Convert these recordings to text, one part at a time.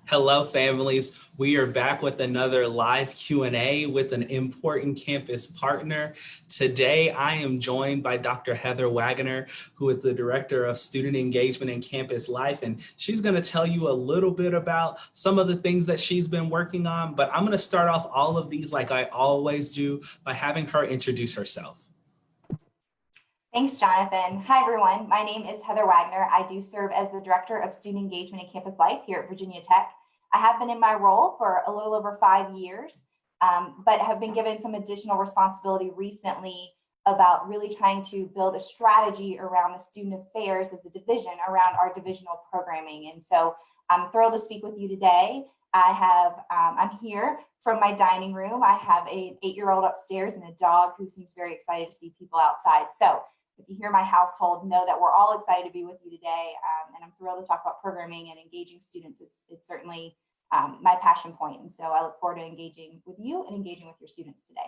Hello, families. We are back with another live Q&A with an important campus partner. Today, I am joined by Dr. Heather Wagoner, who is the Director of Student Engagement and Campus Life, and she's going to tell you a little bit about some of the things that she's been working on, but I'm going to start off all of these like I always do by having her introduce herself. Thanks, Jonathan. Hi, everyone. My name is Heather Wagner. I do serve as the Director of Student Engagement and Campus Life here at Virginia Tech. I have been in my role for a little over 5 years, but have been given some additional responsibility recently about really trying to build a strategy around the student affairs as a division around our divisional programming. And so I'm thrilled to speak with you today. I'm here from my dining room. I have an 8-year-old upstairs and a dog who seems very excited to see people outside. So if you hear my household, know that we're all excited to be with you today, and I'm thrilled to talk about programming and engaging students. It's certainly my passion point, and so I look forward to engaging with you and engaging with your students today.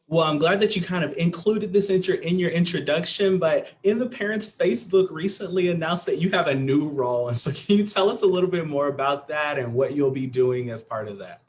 Well, I'm glad that you kind of included this in your introduction, but in the Parents Facebook recently announced that you have a new role, and so can you tell us a little bit more about that and what you'll be doing as part of that?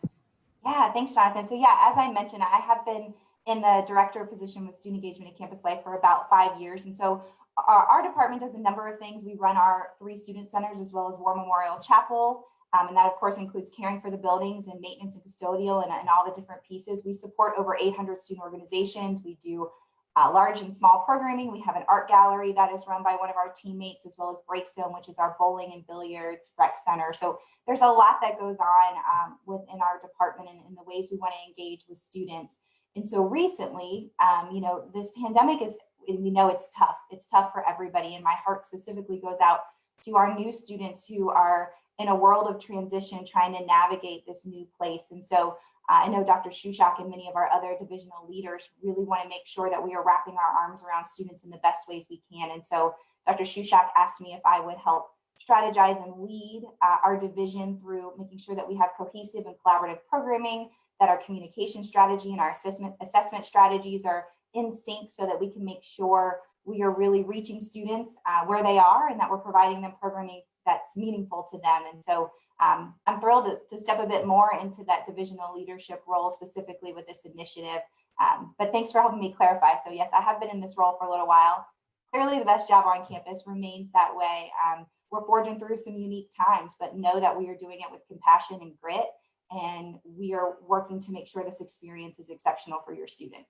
Yeah, thanks, Jonathan. So yeah, as I mentioned, I have been in the director position with Student Engagement and Campus Life for about 5 years. And so our department does a number of things. We run our 3 student centers as well as War Memorial Chapel. And that of course includes caring for the buildings and maintenance and custodial and all the different pieces. We support over 800 student organizations. We do large and small programming. We have an art gallery that is run by one of our teammates, as well as Break Zone, which is our bowling and billiards rec center. So there's a lot that goes on within our department and the ways we want to engage with students. And so recently, this pandemic we know it's tough. It's tough for everybody. And my heart specifically goes out to our new students who are in a world of transition, trying to navigate this new place. And so I know Dr. Shushak and many of our other divisional leaders really want to make sure that we are wrapping our arms around students in the best ways we can. And so Dr. Shushak asked me if I would help strategize and lead our division through making sure that we have cohesive and collaborative programming, that our communication strategy and our assessment strategies are in sync so that we can make sure we are really reaching students where they are and that we're providing them programming that's meaningful to them. And so I'm thrilled to step a bit more into that divisional leadership role specifically with this initiative. But thanks for helping me clarify. So yes, I have been in this role for a little while. Clearly the best job on campus remains that way. We're forging through some unique times, but know that we are doing it with compassion and grit. And we are working to make sure this experience is exceptional for your student.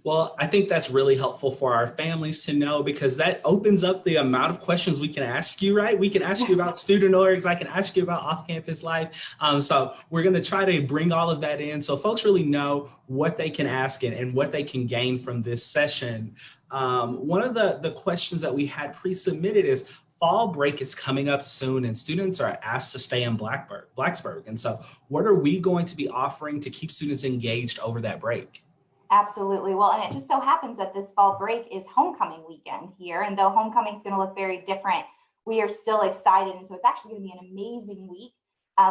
Well, I think that's really helpful for our families to know, because that opens up the amount of questions we can ask you, right? We can ask you about student orgs, I can ask you about off-campus life. So we're going to try to bring all of that in so folks really know what they can ask and what they can gain from this session. One of the questions that we had pre-submitted is, fall break is coming up soon and students are asked to stay in Blacksburg. And so what are we going to be offering to keep students engaged over that break? Absolutely. Well, and it just so happens that this fall break is homecoming weekend here. And though homecoming is going to look very different, we are still excited. And so it's actually going to be an amazing week.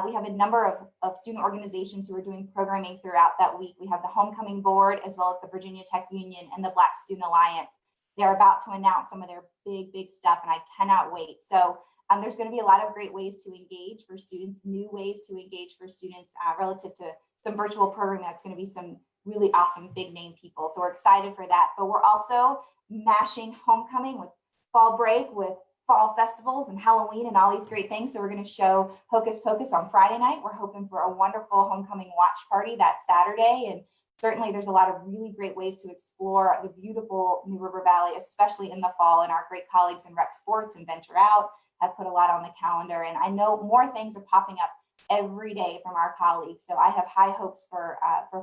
We have a number of student organizations who are doing programming throughout that week. We have the Homecoming Board, as well as the Virginia Tech Union and the Black Student Alliance. They're about to announce some of their big stuff, and I cannot wait. So there's going to be a lot of great ways to engage for students, new ways to engage for students relative to some virtual programming. That's going to be some really awesome big name people. So we're excited for that. But we're also mashing homecoming with fall break, with fall festivals and Halloween and all these great things. So we're going to show Hocus Pocus on Friday night. We're hoping for a wonderful homecoming watch party that Saturday. And certainly there's a lot of really great ways to explore the beautiful New River Valley, especially in the fall. And our great colleagues in Rec Sports and Venture Out have put a lot on the calendar. And I know more things are popping up every day from our colleagues. So I have high hopes for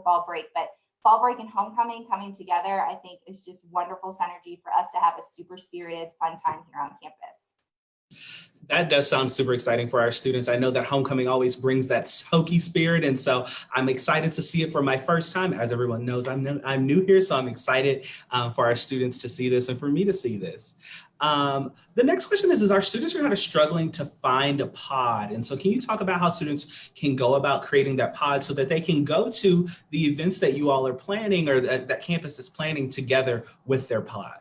fall break, but fall break and homecoming coming together, I think is just wonderful synergy for us to have a super spirited, fun time here on campus. That does sound super exciting for our students. I know that homecoming always brings that Hokie spirit, and so I'm excited to see it for my first time. As everyone knows, I'm new here, so I'm excited for our students to see this and for me to see this. The next question is our students are kind of struggling to find a pod. And so can you talk about how students can go about creating that pod so that they can go to the events that you all are planning or that campus is planning together with their pod?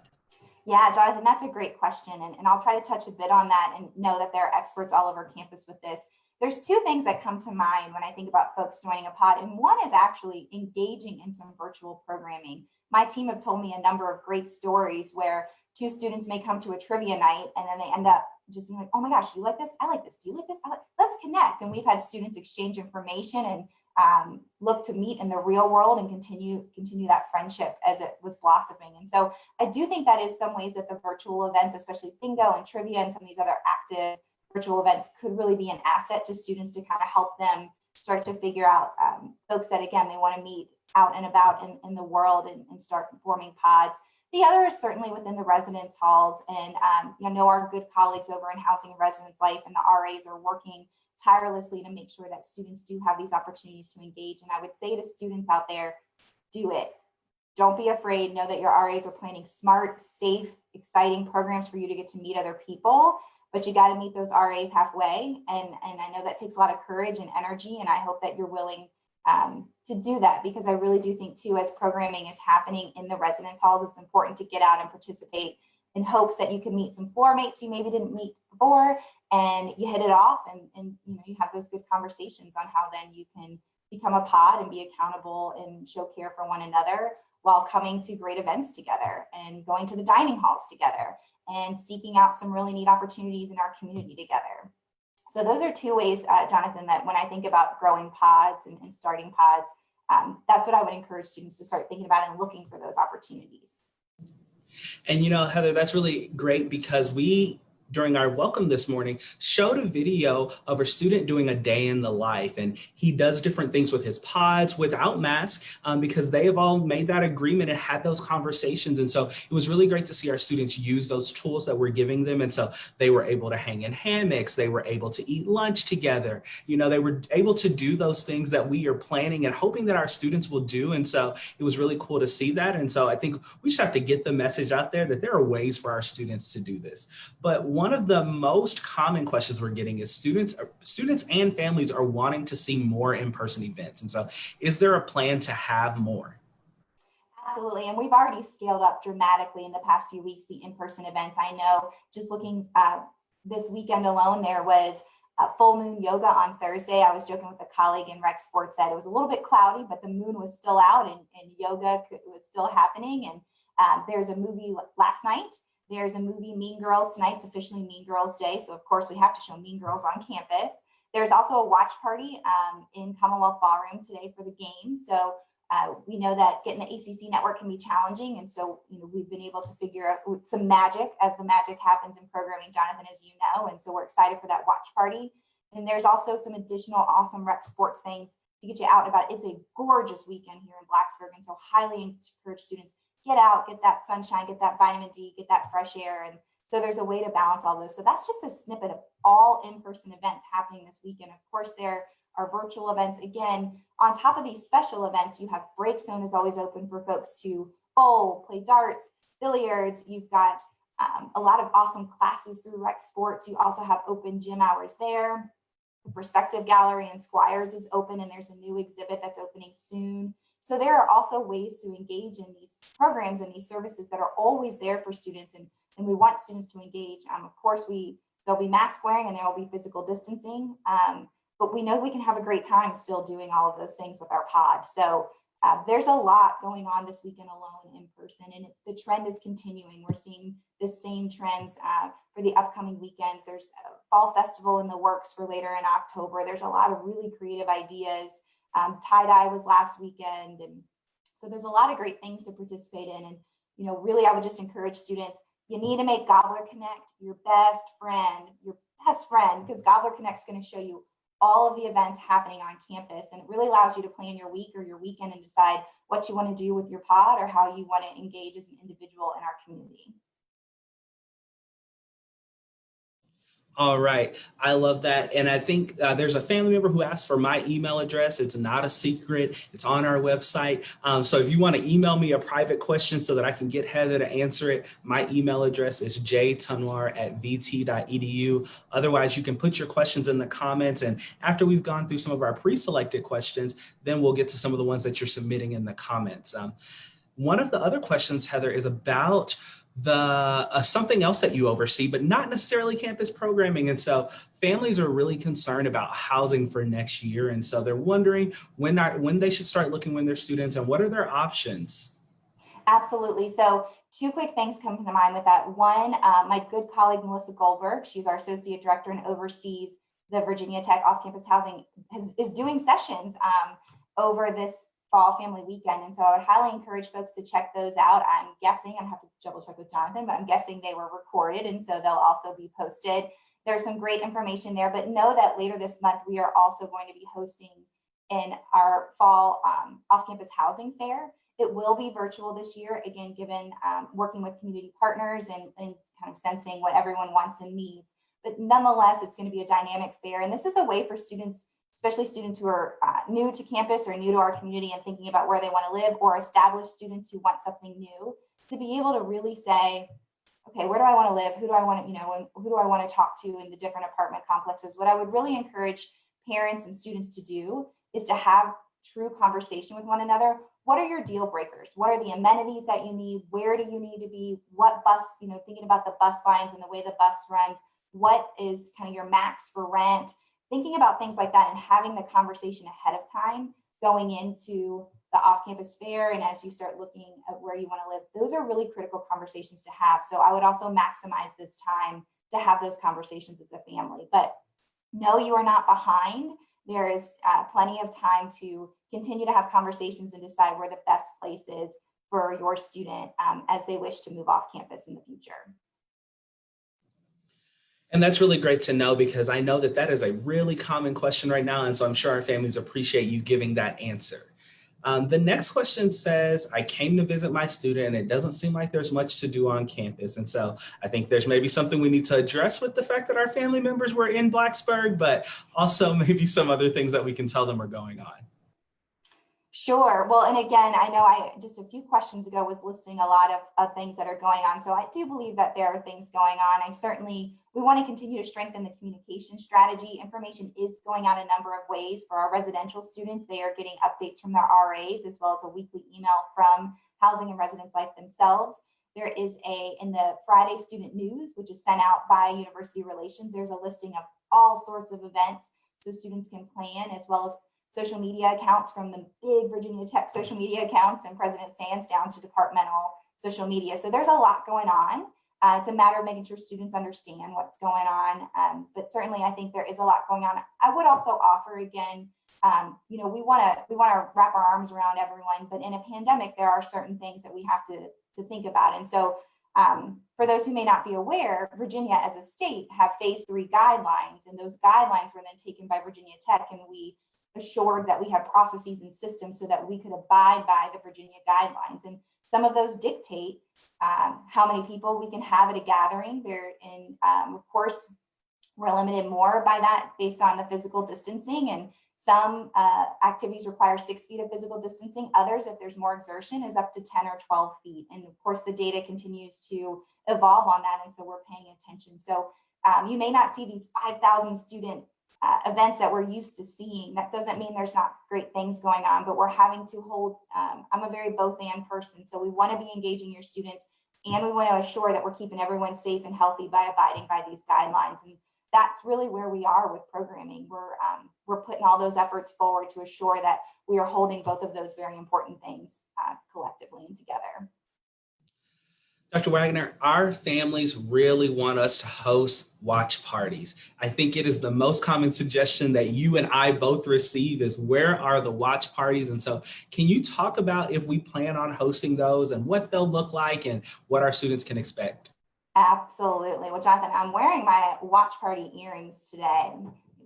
Yeah, Jonathan, that's a great question. And I'll try to touch a bit on that and know that there are experts all over campus with this. There's two things that come to mind when I think about folks joining a pod, and one is actually engaging in some virtual programming. My team have told me a number of great stories where two students may come to a trivia night and then they end up just being like, oh my gosh, do you like this? I like this. Do you like this? Let's connect. And we've had students exchange information and look to meet in the real world and continue that friendship as it was blossoming. And so I do think that is some ways that the virtual events, especially bingo and trivia and some of these other active virtual events, could really be an asset to students to kind of help them start to figure out folks that, again, they want to meet out and about in the world and start forming pods. The other is certainly within the residence halls. And I know our good colleagues over in Housing and Residence Life and the RAs are working tirelessly to make sure that students do have these opportunities to engage. And I would say to students out there, do it. Don't be afraid. Know that your RAs are planning smart, safe, exciting programs for you to get to meet other people, but you got to meet those RAs halfway. And I know that takes a lot of courage and energy, and I hope that you're willing to do that, because I really do think too, as programming is happening in the residence halls, it's important to get out and participate in hopes that you can meet some floor mates you maybe didn't meet before, and you hit it off, and you have those good conversations on how then you can become a pod and be accountable and show care for one another while coming to great events together and going to the dining halls together and seeking out some really neat opportunities in our community together. So those are two ways, Jonathan, that when I think about growing pods and starting pods, that's what I would encourage students to start thinking about and looking for those opportunities. And Heather, that's really great, because we, during our welcome this morning, showed a video of a student doing a day in the life, and he does different things with his pods without masks, because they have all made that agreement and had those conversations. And so it was really great to see our students use those tools that we're giving them. And so they were able to hang in hammocks, they were able to eat lunch together, they were able to do those things that we are planning and hoping that our students will do. And so it was really cool to see that. And so I think we just have to get the message out there that there are ways for our students to do this. But one of the most common questions we're getting is students and families are wanting to see more in-person events. And so is there a plan to have more? Absolutely. And we've already scaled up dramatically in the past few weeks, the in-person events. I know just looking this weekend alone, there was full moon yoga on Thursday. I was joking with a colleague in rec sports that it was a little bit cloudy, but the moon was still out and yoga was still happening. And there's a movie last night. There's a movie, Mean Girls. Tonight's officially Mean Girls Day. So of course we have to show Mean Girls on campus. There's also a watch party in Commonwealth Ballroom today for the game. So we know that getting the ACC network can be challenging. And so, we've been able to figure out some magic as the magic happens in programming, Jonathan, as you know. And so we're excited for that watch party. And there's also some additional awesome rec sports things to get you out and about. It's a gorgeous weekend here in Blacksburg. And so highly encourage students, get out, get that sunshine, get that vitamin D, get that fresh air. And so there's a way to balance all those. So that's just a snippet of all in-person events happening this weekend. Of course, there are virtual events. Again, on top of these special events, you have Break Zone is always open for folks to bowl, play darts, billiards. You've got a lot of awesome classes through rec sports. You also have open gym hours there. The Perspective Gallery in Squires is open, and there's a new exhibit that's opening soon. So there are also ways to engage in these programs and these services that are always there for students, and we want students to engage. Of course, there'll be mask wearing and there will be physical distancing, but we know we can have a great time still doing all of those things with our pod. So there's a lot going on this weekend alone in person, and the trend is continuing. We're seeing the same trends for the upcoming weekends. There's a fall festival in the works for later in October. There's a lot of really creative ideas. Tie-dye was last weekend. And so there's a lot of great things to participate in. And, really, I would just encourage students, you need to make Gobbler Connect your best friend, because Gobbler Connect is going to show you all of the events happening on campus. And it really allows you to plan your week or your weekend and decide what you want to do with your pod or how you want to engage as an individual in our community. All right. I love that. And I think there's a family member who asked for my email address. It's not a secret. It's on our website. So if you want to email me a private question so that I can get Heather to answer it, my email address is jtunwar@vt.edu. Otherwise, you can put your questions in the comments. And after we've gone through some of our pre-selected questions, then we'll get to some of the ones that you're submitting in the comments. One of the other questions, Heather, is about something else that you oversee, but not necessarily campus programming. And so families are really concerned about housing for next year. And so they're wondering when they should start looking when they're students and what are their options? Absolutely. So two quick things come to mind with that. One, my good colleague, Melissa Goldberg, she's our associate director and oversees the Virginia Tech off-campus housing, is doing sessions over this fall family weekend. And so I would highly encourage folks to check those out. I'm guessing, I have to double check with Jonathan, but I'm guessing they were recorded. And so they'll also be posted. There's some great information there, but know that later this month, we are also going to be hosting in our fall off-campus housing fair. It will be virtual this year, again, given working with community partners and kind of sensing what everyone wants and needs. But nonetheless, it's going to be a dynamic fair. And this is a way for students, especially students who are new to campus or new to our community and thinking about where they want to live, or established students who want something new, to be able to really say, okay, where do I want to live? Who do I want to, and who do I want to talk to in the different apartment complexes? What I would really encourage parents and students to do is to have true conversation with one another. What are your deal breakers? What are the amenities that you need? Where do you need to be? What bus, thinking about the bus lines and the way the bus runs, what is kind of your max for rent? Thinking about things like that and having the conversation ahead of time going into the off-campus fair. And as you start looking at where you want to live, those are really critical conversations to have. So I would also maximize this time to have those conversations as a family. But no, you are not behind. There is plenty of time to continue to have conversations and decide where the best place is for your student as they wish to move off campus in the future. And that's really great to know, because I know that that is a really common question right now. And so I'm sure our families appreciate you giving that answer. The next question says, I came to visit my student and it doesn't seem like there's much to do on campus. And so I think there's maybe something we need to address with the fact that our family members were in Blacksburg, but also maybe some other things that we can tell them are going on. Sure. Well, and again, I know I just a few questions ago was listing a lot of things that are going on. So I do believe that there are things going on. We want to continue to strengthen the communication strategy. Information is going out a number of ways for our residential students. They are getting updates from their RAs as well as a weekly email from Housing and Residence Life themselves. There is in the Friday student news, which is sent out by University Relations, there's a listing of all sorts of events so students can plan, as well as social media accounts from the big Virginia Tech social media accounts and President Sands down to departmental social media. So there's a lot going on. It's a matter of making sure students understand what's going on. But certainly I think there is a lot going on. I would also offer again, we want to wrap our arms around everyone, but in a pandemic, there are certain things that we have to think about. And so for those who may not be aware, Virginia as a state have phase 3 guidelines, and those guidelines were then taken by Virginia Tech, and we assured that we have processes and systems so that we could abide by the Virginia guidelines. And some of those dictate how many people we can have at a gathering. Of course, we're limited more by that based on the physical distancing, and some activities require 6 feet of physical distancing. Others, if there's more exertion, is up to 10 or 12 feet. And of course, the data continues to evolve on that, and so we're paying attention. So you may not see these 5,000 student events that we're used to seeing. That doesn't mean there's not great things going on, but we're having to hold, I'm a very both and person. So we want to be engaging your students, and we want to assure that we're keeping everyone safe and healthy by abiding by these guidelines. And that's really where we are with programming. We're putting all those efforts forward to assure that we are holding both of those very important things collectively and together. Dr. Wagner, our families really want us to host watch parties. I think it is the most common suggestion that you and I both receive is, where are the watch parties? And so can you talk about if we plan on hosting those and what they'll look like and what our students can expect? Absolutely. Well, Jonathan, I'm wearing my watch party earrings today,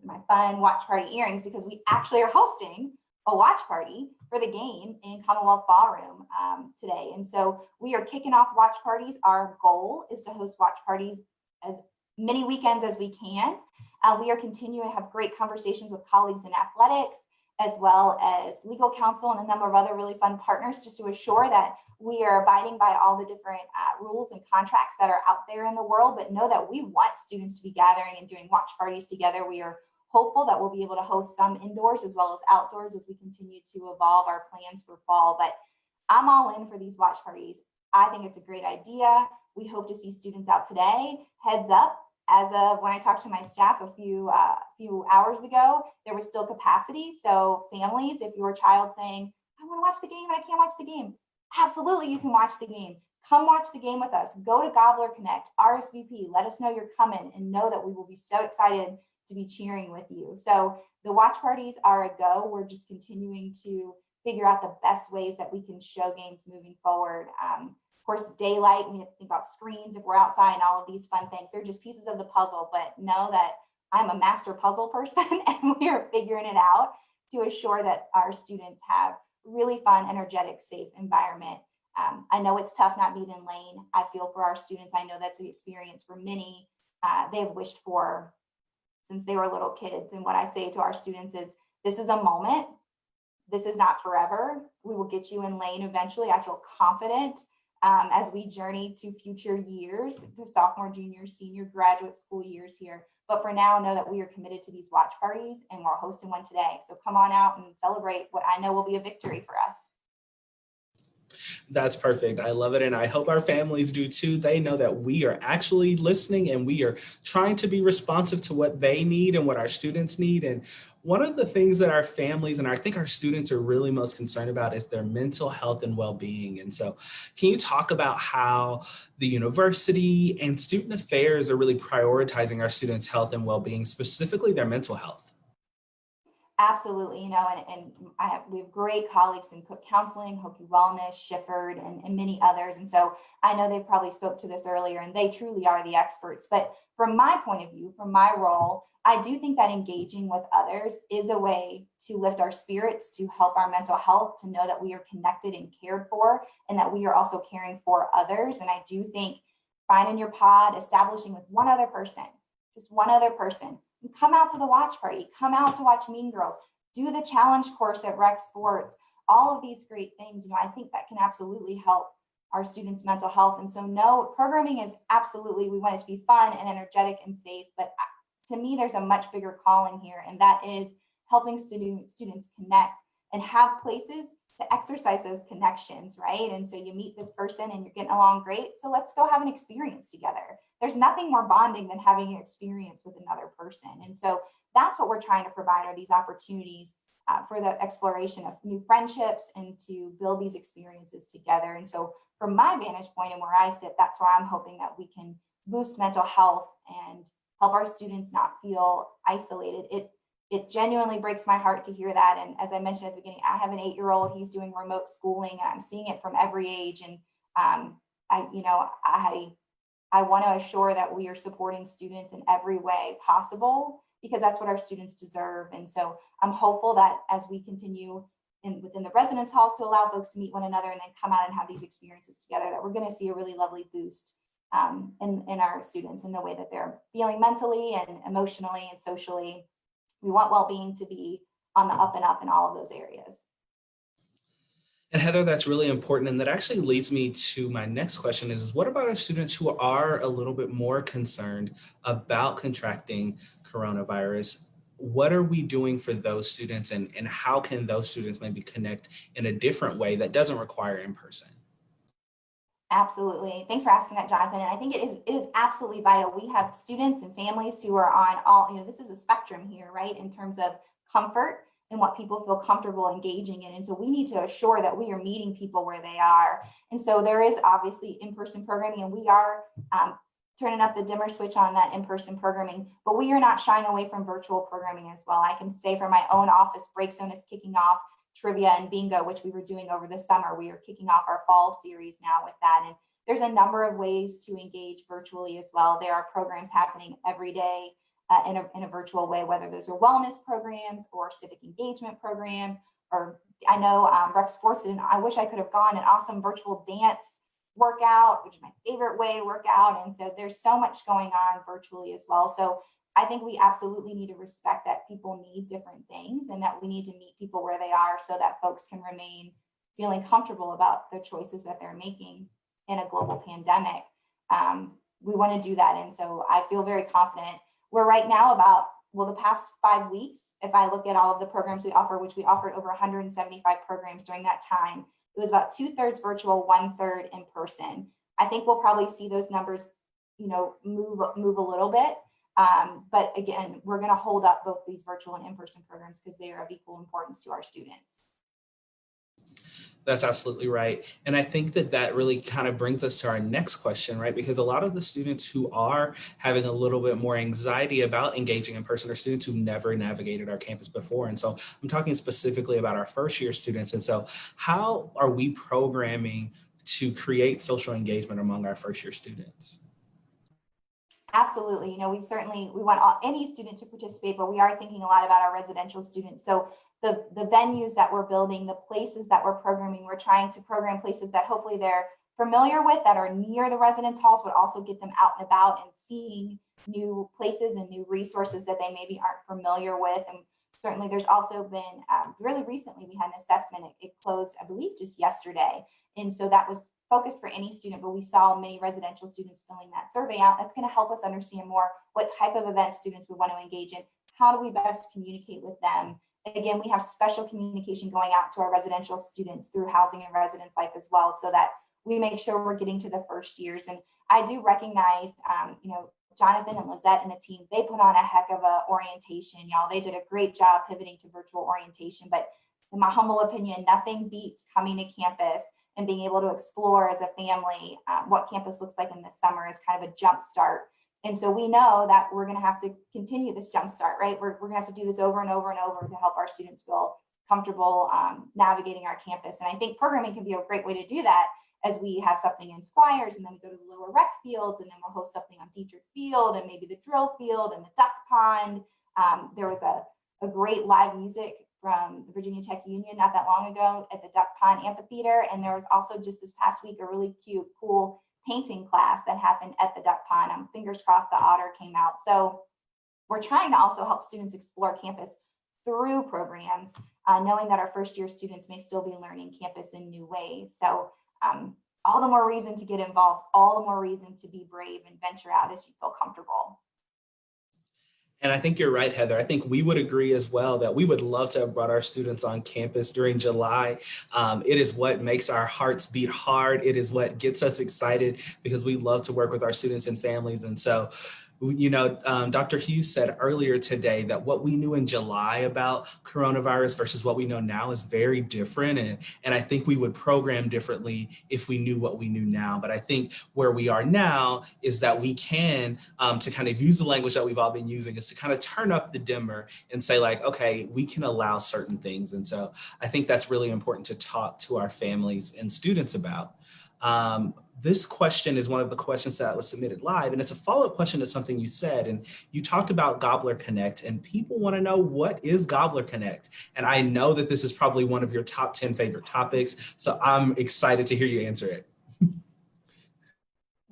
my fun watch party earrings, because we actually are hosting a watch party for the game in Commonwealth Ballroom today. And so we are kicking off watch parties. Our goal is to host watch parties as many weekends as we can. We are continuing to have great conversations with colleagues in athletics, as well as legal counsel and a number of other really fun partners, just to assure that we are abiding by all the different rules and contracts that are out there in the world, but know that we want students to be gathering and doing watch parties together. We are hopeful that we'll be able to host some indoors as well as outdoors as we continue to evolve our plans for fall. But I'm all in for these watch parties. I think it's a great idea. we hope to see students out today. Heads up, as of when I talked to my staff a few hours ago, there was still capacity. So families, if your child saying, I want to watch the game and I can't watch the game, absolutely you can watch the game. Come watch the game with us. Go to Gobbler Connect, RSVP, let us know you're coming and know that we will be so excited to be cheering with you. So the watch parties are a go. We're just continuing to figure out the best ways that we can show games moving forward. Of course, daylight, we have to think about screens if we're outside and all of these fun things. They're just pieces of the puzzle, but know that I'm a master puzzle person and we are figuring it out to assure that our students have really fun, energetic, safe environment. I know it's tough not being in lane. I feel for our students. I know that's the experience for many they've wished for since they were little kids. And what I say to our students is, this is a moment. This is not forever. We will get you in lane eventually. I feel confident as we journey to future years, the sophomore, junior, senior, graduate school years here. But for now, know that we are committed to these watch parties and we're hosting one today. So come on out and celebrate what I know will be a victory for us. That's perfect. I love it. And I hope our families do too. They know that we are actually listening and we are trying to be responsive to what they need and what our students need. And one of the things that our families and I think our students are really most concerned about is their mental health and well-being. And so can you talk about how the university and student affairs are really prioritizing our students' health and well-being, specifically their mental health? Absolutely, we have great colleagues in Cook Counseling, Hokie Wellness, Shifford, and many others. And so I know they probably spoke to this earlier and they truly are the experts. But from my point of view, from my role, I do think that engaging with others is a way to lift our spirits, to help our mental health, to know that we are connected and cared for, and that we are also caring for others. And I do think finding your pod, establishing with one other person, just one other person, come out to the watch party, come out to watch Mean Girls, do the challenge course at Rec Sports, all of these great things. I think that can absolutely help our students' mental health. And so no, programming is absolutely, we want it to be fun and energetic and safe, but to me, there's a much bigger calling here, and that is helping students connect and have places to exercise those connections, right? And so you meet this person and you're getting along great, so let's go have an experience together. There's nothing more bonding than having an experience with another person. And so that's what we're trying to provide, are these opportunities for the exploration of new friendships and to build these experiences together. And so from my vantage point and where I sit, that's where I'm hoping that we can boost mental health and help our students not feel isolated. It genuinely breaks my heart to hear that. And as I mentioned at the beginning, I have an 8-year-old, he's doing remote schooling, and I'm seeing it from every age. And I want to assure that we are supporting students in every way possible, because that's what our students deserve. And so I'm hopeful that as we continue within the residence halls to allow folks to meet one another and then come out and have these experiences together, that we're going to see a really lovely boost in our students in the way that they're feeling mentally and emotionally and socially. We want well-being to be on the up and up in all of those areas. And Heather, that's really important. And that actually leads me to my next question is what about our students who are a little bit more concerned about contracting coronavirus? What are we doing for those students, and how can those students maybe connect in a different way that doesn't require in person? Absolutely. Thanks for asking that, Jonathan. And I think it is absolutely vital. We have students and families who are on all, this is a spectrum here, right? In terms of comfort and what people feel comfortable engaging in. And so we need to assure that we are meeting people where they are. And so there is obviously in-person programming, and we are turning up the dimmer switch on that in-person programming, but we are not shying away from virtual programming as well. I can say for my own office, Break Zone is kicking off trivia and bingo, which we were doing over the summer. We are kicking off our fall series now with that. And there's a number of ways to engage virtually as well. There are programs happening every day in a virtual way, whether those are wellness programs or civic engagement programs, or I know Rec Sports, and I wish I could have gone an awesome virtual dance workout, which is my favorite way to work out. And so there's so much going on virtually as well. So I think we absolutely need to respect that people need different things, and that we need to meet people where they are so that folks can remain feeling comfortable about the choices that they're making in a global pandemic. We want to do that. And so I feel very confident. We're right now the past 5 weeks, if I look at all of the programs we offer, which we offered over 175 programs during that time, it was about 2/3 virtual, 1/3 in person. I think we'll probably see those numbers, move a little bit. But again, we're going to hold up both these virtual and in-person programs because they are of equal importance to our students. That's absolutely right. And I think that really kind of brings us to our next question, right? Because a lot of the students who are having a little bit more anxiety about engaging in person are students who never navigated our campus before. And so I'm talking specifically about our first year students. And so how are we programming to create social engagement among our first year students? Absolutely. We want any student to participate, but we are thinking a lot about our residential students. So the venues that we're building, the places that we're programming, we're trying to program places that hopefully they're familiar with, that are near the residence halls, but also get them out and about and seeing new places and new resources that they maybe aren't familiar with. And certainly there's also been, really recently, we had an assessment. It closed, I believe, just yesterday. And so that was focused for any student, but we saw many residential students filling that survey out. That's going to help us understand more what type of events students would want to engage in. How do we best communicate with them? Again, we have special communication going out to our residential students through Housing and Residence Life as well, so that we make sure we're getting to the first years. And I do recognize, Jonathan and Lizette and the team, they put on a heck of a orientation, y'all. They did a great job pivoting to virtual orientation, but in my humble opinion, nothing beats coming to campus and being able to explore as a family what campus looks like in the summer is kind of a jump start. And so we know that we're going to have to continue this jump start, right? We're going to have to do this over and over and over to help our students feel comfortable navigating our campus. And I think programming can be a great way to do that, as we have something in Squires, and then we go to the lower rec fields, and then we'll host something on Dietrich Field, and maybe the drill field and the duck pond. There was a great live music from the Virginia Tech Union not that long ago at the Duck Pond Amphitheater. And there was also just this past week a really cute, cool painting class that happened at the Duck Pond. Fingers crossed the otter came out. So we're trying to also help students explore campus through programs, knowing that our first year students may still be learning campus in new ways. So all the more reason to get involved, all the more reason to be brave and venture out as you feel comfortable. And I think you're right, Heather. I think we would agree as well that we would love to have brought our students on campus during July. It is what makes our hearts beat hard. It is what gets us excited because we love to work with our students and families. And so, Dr. Hughes said earlier today that what we knew in July about coronavirus versus what we know now is very different. And I think we would program differently if we knew what we knew now. But I think where we are now is that we can, to kind of use the language that we've all been using, is to kind of turn up the dimmer and say like, okay, we can allow certain things. And so I think that's really important to talk to our families and students about. This question is one of the questions that was submitted live, and it's a follow-up question to something you said. And you talked about Gobbler Connect, and people want to know, what is Gobbler Connect? And I know that this is probably one of your top 10 favorite topics, so I'm excited to hear you answer it.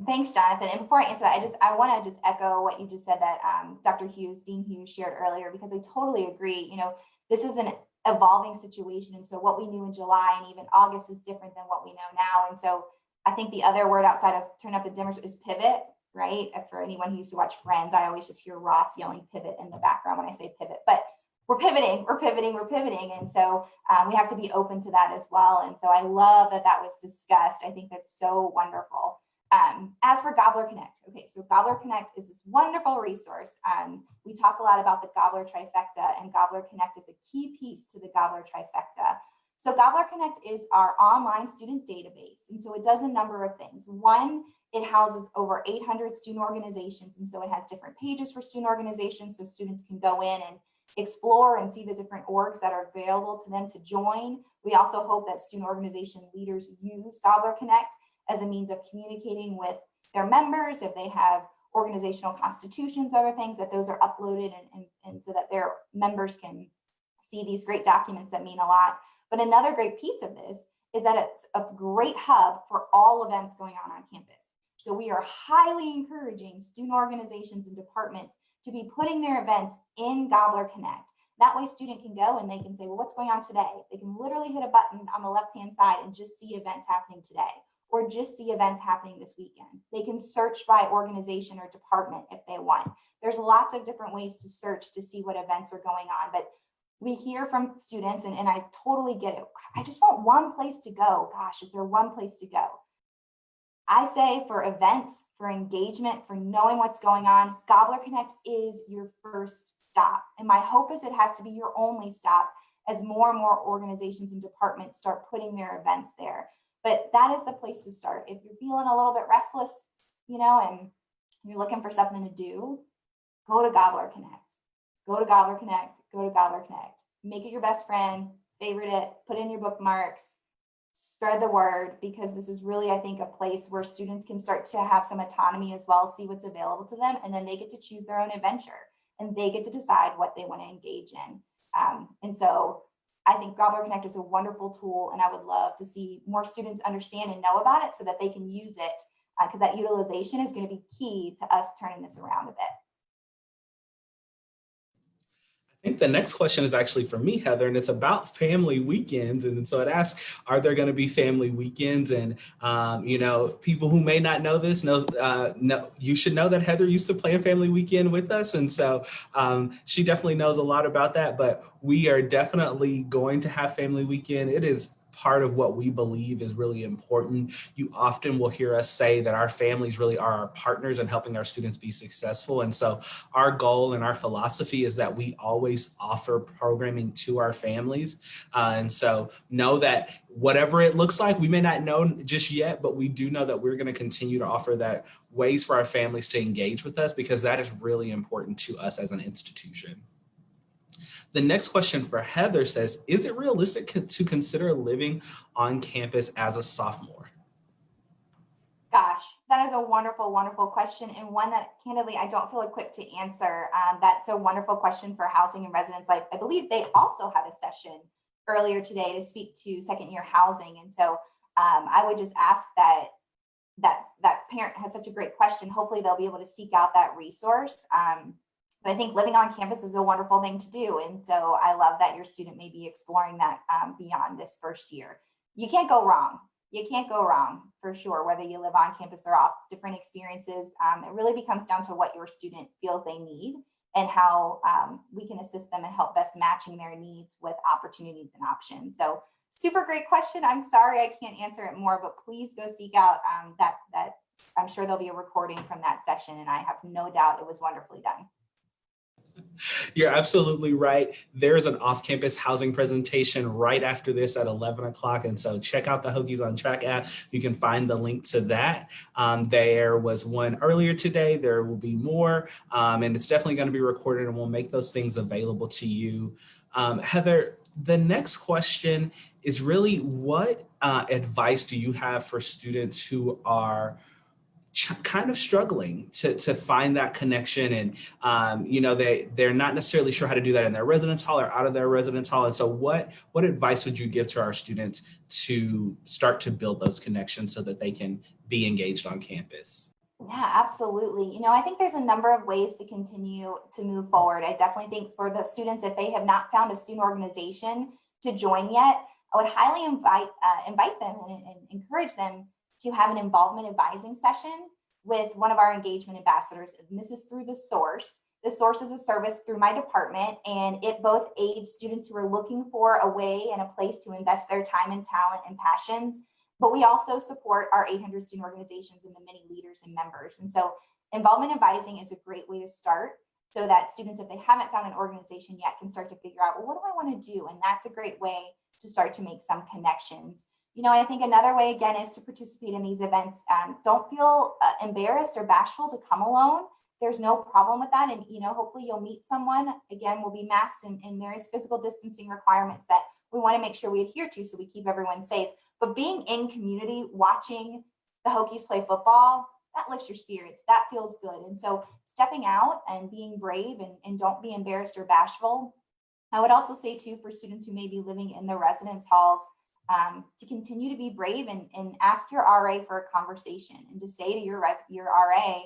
Thanks, Jonathan. And before I answer that, I want to just echo what you just said that Dean Hughes shared earlier, because I totally agree. This is an evolving situation. And so what we knew in July and even August is different than what we know now. And so I think the other word outside of turn up the dimmers is pivot, right? For anyone who used to watch Friends, I always just hear Ross yelling pivot in the background when I say pivot, but we're pivoting. And so we have to be open to that as well. And so I love that was discussed. I think that's so wonderful. As for Gobbler Connect, okay, so Gobbler Connect is this wonderful resource. We talk a lot about the Gobbler trifecta, and Gobbler Connect is a key piece to the Gobbler trifecta. So Gobbler Connect is our online student database. And so it does a number of things. One, it houses over 800 student organizations. And so it has different pages for student organizations, so students can go in and explore and see the different orgs that are available to them to join. We also hope that student organization leaders use Gobbler Connect as a means of communicating with their members. If they have organizational constitutions, other things, that those are uploaded and so that their members can see these great documents that mean a lot. But another great piece of this is that it's a great hub for all events going on campus. So we are highly encouraging student organizations and departments to be putting their events in Gobbler Connect. That way student can go and they can say, well, what's going on today? They can literally hit a button on the left-hand side and just see events happening today, or just see events happening this weekend. They can search by organization or department if they want. There's lots of different ways to search to see what events are going on, but we hear from students, and I totally get it. I just want one place to go. Gosh, is there one place to go? I say for events, for engagement, for knowing what's going on, Gobbler Connect is your first stop. And my hope is it has to be your only stop as more and more organizations and departments start putting their events there. But that is the place to start. If you're feeling a little bit restless, and you're looking for something to do, go to Gobbler Connect. Go to Gobbler Connect. Go to Gobbler Connect. Make it your best friend, favorite it, put in your bookmarks, spread the word, because this is really, I think, a place where students can start to have some autonomy as well, see what's available to them, and then they get to choose their own adventure and they get to decide what they want to engage in. And so I think Gobbler Connect is a wonderful tool, and I would love to see more students understand and know about it so that they can use it, because that utilization is going to be key to us turning this around a bit. I think the next question is actually for me, Heather, and it's about family weekends. And so it asks, are there going to be family weekends? And, people who may not know this, you should know that Heather used to plan family weekend with us. And so she definitely knows a lot about that, but we are definitely going to have family weekend. It is part of what we believe is really important. You often will hear us say that our families really are our partners in helping our students be successful. And so our goal and our philosophy is that we always offer programming to our families. And so know that whatever it looks like, we may not know just yet, but we do know that we're going to continue to offer that ways for our families to engage with us, because that is really important to us as an institution. The next question for Heather says, is it realistic to consider living on campus as a sophomore? Gosh, that is a wonderful, wonderful question, and one that candidly I don't feel equipped to answer. That's a wonderful question for Housing and Residence Life. I believe they also had a session earlier today to speak to second year housing. And so I would just ask that parent has such a great question. Hopefully they'll be able to seek out that resource. But I think living on campus is a wonderful thing to do. And so I love that your student may be exploring that beyond this first year. You can't go wrong. You can't go wrong for sure, whether you live on campus or off, different experiences. It really becomes down to what your student feels they need and how we can assist them and help best matching their needs with opportunities and options. So super great question. I'm sorry I can't answer it more, but please go seek out that I'm sure there'll be a recording from that session, and I have no doubt it was wonderfully done. You're absolutely right. There's an off-campus housing presentation right after this at 11 o'clock. And so check out the Hokies on Track app. You can find the link to that. There was one earlier today. There will be more, and it's definitely going to be recorded, and we'll make those things available to you. Heather, the next question is really, what advice do you have for students who are kind of struggling to find that connection, and they're not necessarily sure how to do that in their residence hall or out of their residence hall? And so what advice would you give to our students to start to build those connections so that they can be engaged on campus? Yeah, absolutely. I think there's a number of ways to continue to move forward. I definitely think for the students, if they have not found a student organization to join yet, I would highly invite them and encourage them to have an involvement advising session with one of our engagement ambassadors. And this is through The Source. The Source is a service through my department, and it both aids students who are looking for a way and a place to invest their time and talent and passions, but we also support our 800 student organizations and the many leaders and members. And so involvement advising is a great way to start, so that students, if they haven't found an organization yet, can start to figure out, well, what do I want to do? And that's a great way to start to make some connections. I think another way, again, is to participate in these events. Don't feel embarrassed or bashful to come alone. There's no problem with that. And, hopefully you'll meet someone. Again, we'll be masked, and there is physical distancing requirements that we want to make sure we adhere to so we keep everyone safe. But being in community, watching the Hokies play football, that lifts your spirits. That feels good. And so stepping out and being brave, and don't be embarrassed or bashful. I would also say, too, for students who may be living in the residence halls, to continue to be brave and ask your RA for a conversation, and to say to your RA,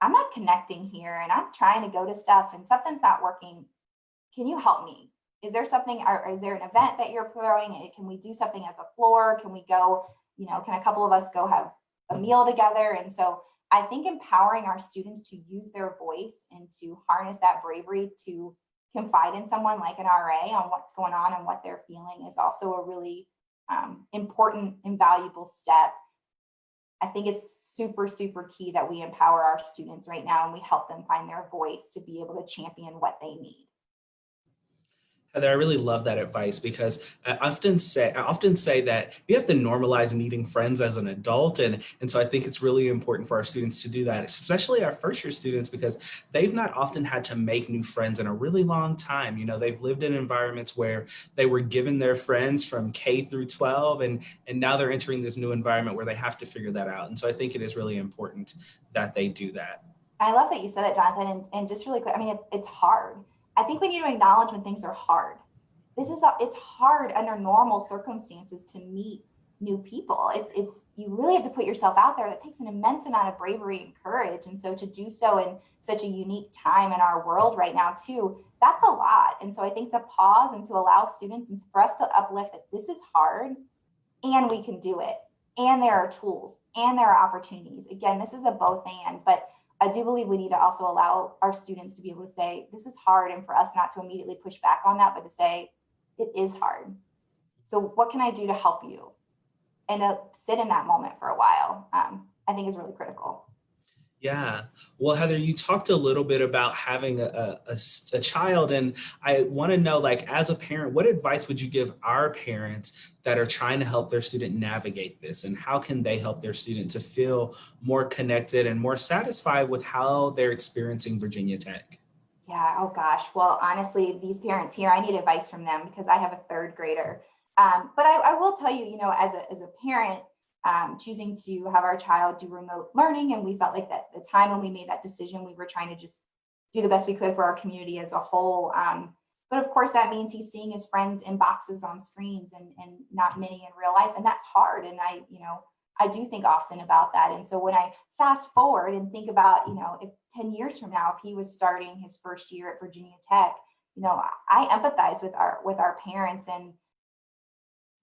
I'm not connecting here, and I'm trying to go to stuff and something's not working. Can you help me? Is there something, or is there an event that you're throwing? Can we do something as a floor? Can we go, can a couple of us go have a meal together? And so I think empowering our students to use their voice and to harness that bravery to confide in someone like an RA on what's going on and what they're feeling is also a really important and valuable step. I think it's super, super key that we empower our students right now and we help them find their voice to be able to champion what they need. Heather, I really love that advice because I often say that we have to normalize needing friends as an adult. And so I think it's really important for our students to do that, especially our first year students, because they've not often had to make new friends in a really long time. You know, they've lived in environments where they were given their friends from K through 12, and now they're entering this new environment where they have to figure that out. And so I think it is really important that they do that. I love that you said it, Jonathan. And just really quick, I mean, it's hard. I think we need to acknowledge when things are hard. It's hard under normal circumstances to meet new people. It's you really have to put yourself out there. That takes an immense amount of bravery and courage. And so to do so in such a unique time in our world right now too, that's a lot. And so I think to pause and to allow students and for us to uplift that this is hard and we can do it. And there are tools and there are opportunities. Again, this is a both and, but I do believe we need to also allow our students to be able to say, this is hard, and for us not to immediately push back on that, but to say, it is hard. So what can I do to help you? And to sit in that moment for a while, I think is really critical. Yeah. Well, Heather, you talked a little bit about having a child, and I want to know, like, as a parent, what advice would you give our parents that are trying to help their student navigate this, and how can they help their student to feel more connected and more satisfied with how they're experiencing Virginia Tech? Yeah, oh gosh. Well, honestly, these parents here, I need advice from them because I have a third grader. But I will tell you, you know, as a parent, choosing to have our child do remote learning, and we felt like that the time when we made that decision, we were trying to just do the best we could for our community as a whole. But of course, that means he's seeing his friends in boxes on screens and not many in real life, and that's hard. And I do think often about that. And so when I fast forward and think about, you know, if 10 years from now, if he was starting his first year at Virginia Tech, you know, I empathize with our parents. And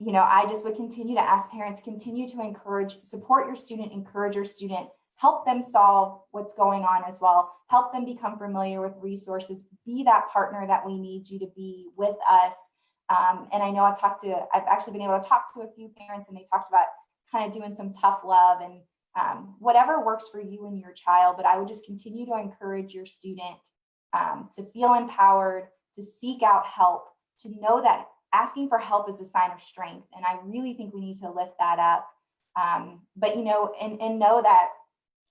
you know, I just would continue to ask parents, continue to support your student, encourage your student, help them solve what's going on as well, help them become familiar with resources, be that partner that we need you to be with us. And I know I've actually been able to talk to a few parents, and they talked about kind of doing some tough love and whatever works for you and your child. But I would just continue to encourage your student to feel empowered, to seek out help, to know that asking for help is a sign of strength. And I really think we need to lift that up. But, you know, and know that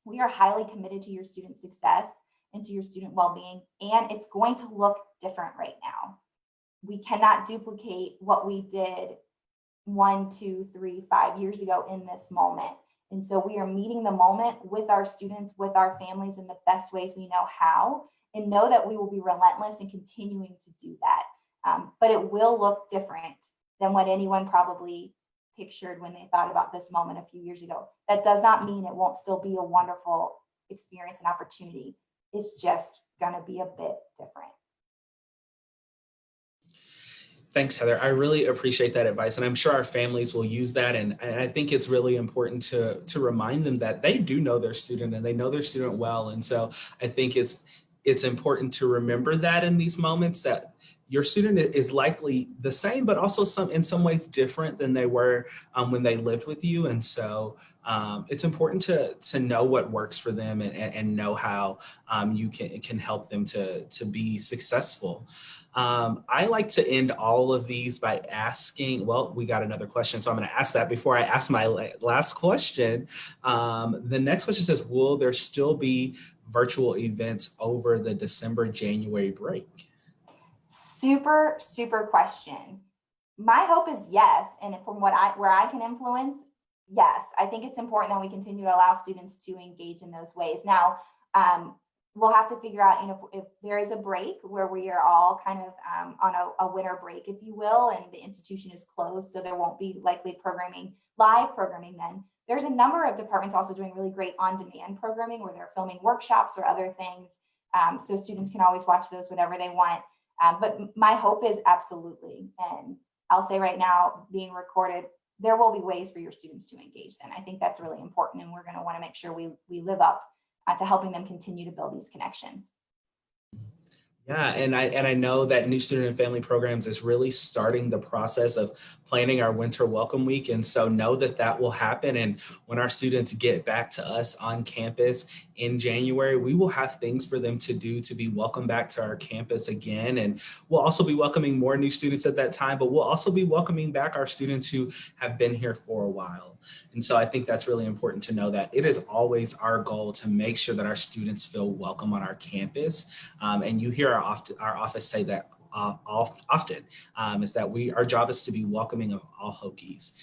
we are highly committed to your student success and to your student well-being. And it's going to look different right now. We cannot duplicate what we did 1, 2, 3, 5 years ago in this moment. And so we are meeting the moment with our students, with our families in the best ways we know how, and know that we will be relentless in continuing to do that. But it will look different than what anyone probably pictured when they thought about this moment a few years ago. That does not mean it won't still be a wonderful experience and opportunity. It's just going to be a bit different. Thanks, Heather. I really appreciate that advice, and I'm sure our families will use that. And I think it's really important to remind them that they do know their student and they know their student well. And so I think it's important to remember that in these moments, that your student is likely the same, but also in some ways different than they were when they lived with you. And so it's important to know what works for them and know how you can help them to be successful. I like to end all of these by asking, well, we got another question, so I'm going to ask that before I ask my last question. The next question says, will there still be virtual events over the December-January break? Super, super question. My hope is yes. And from where I can influence, yes. I think it's important that we continue to allow students to engage in those ways. Now, we'll have to figure out, you know, if there is a break where we are all kind of on a winter break, if you will, and the institution is closed, so there won't be likely live programming then. There's a number of departments also doing really great on-demand programming where they're filming workshops or other things. So students can always watch those whenever they want. But my hope is absolutely, and I'll say right now, being recorded, there will be ways for your students to engage. And I think that's really important. And we're going to want to make sure we live up to helping them continue to build these connections. Yeah, and I know that New Student and Family Programs is really starting the process of planning our winter welcome week. And so know that that will happen. And when our students get back to us on campus in January, we will have things for them to do to be welcomed back to our campus again. And we'll also be welcoming more new students at that time, but we'll also be welcoming back our students who have been here for a while. And so I think that's really important to know that it is always our goal to make sure that our students feel welcome on our campus. And you hear our office say that often, is that our job is to be welcoming of all Hokies.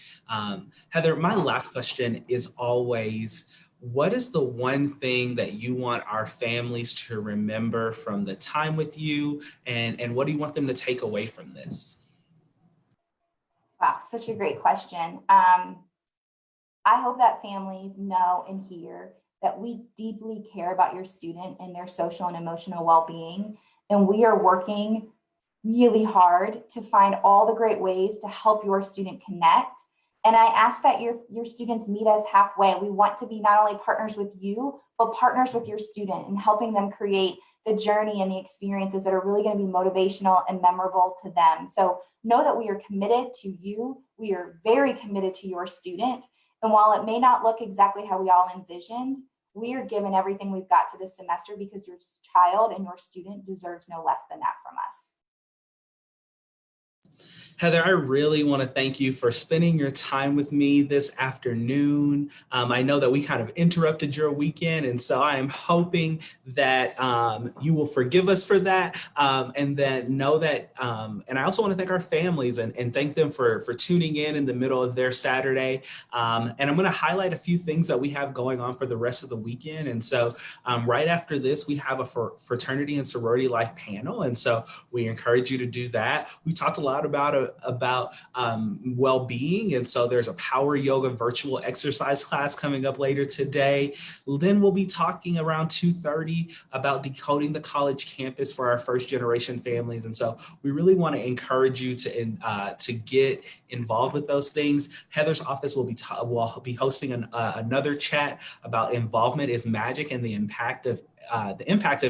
Heather, my last question is always, what is the one thing that you want our families to remember from the time with you, and what do you want them to take away from this? Wow, such a great question. I hope that families know and hear that we deeply care about your student and their social and emotional well-being, and we are working really hard to find all the great ways to help your student connect. And I ask that your students meet us halfway. We want to be not only partners with you, but partners with your student and helping them create the journey and the experiences that are really going to be motivational and memorable to them. So know that we are committed to you. We are very committed to your student. And while it may not look exactly how we all envisioned, we are given everything we've got to this semester because your child and your student deserves no less than that from us. Heather, I really want to thank you for spending your time with me this afternoon. I know that we kind of interrupted your weekend, and so I am hoping that you will forgive us for that, and that know that, and I also want to thank our families and thank them for tuning in the middle of their Saturday. And I'm going to highlight a few things that we have going on for the rest of the weekend. And so right after this, we have a fraternity and sorority life panel. And so we encourage you to do that. We talked a lot about well-being, and so there's a power yoga virtual exercise class coming up later today. Then we'll be talking around 2:30 about decoding the college campus for our first generation families, and so we really want to encourage you to get involved with those things. Heather's office will be hosting another chat about involvement is magic and the impact of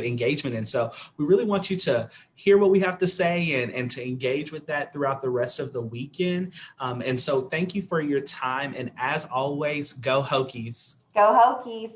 engagement. And so we really want you to hear what we have to say and to engage with that throughout the rest of the weekend. And so thank you for your time. And as always, go Hokies. Go Hokies.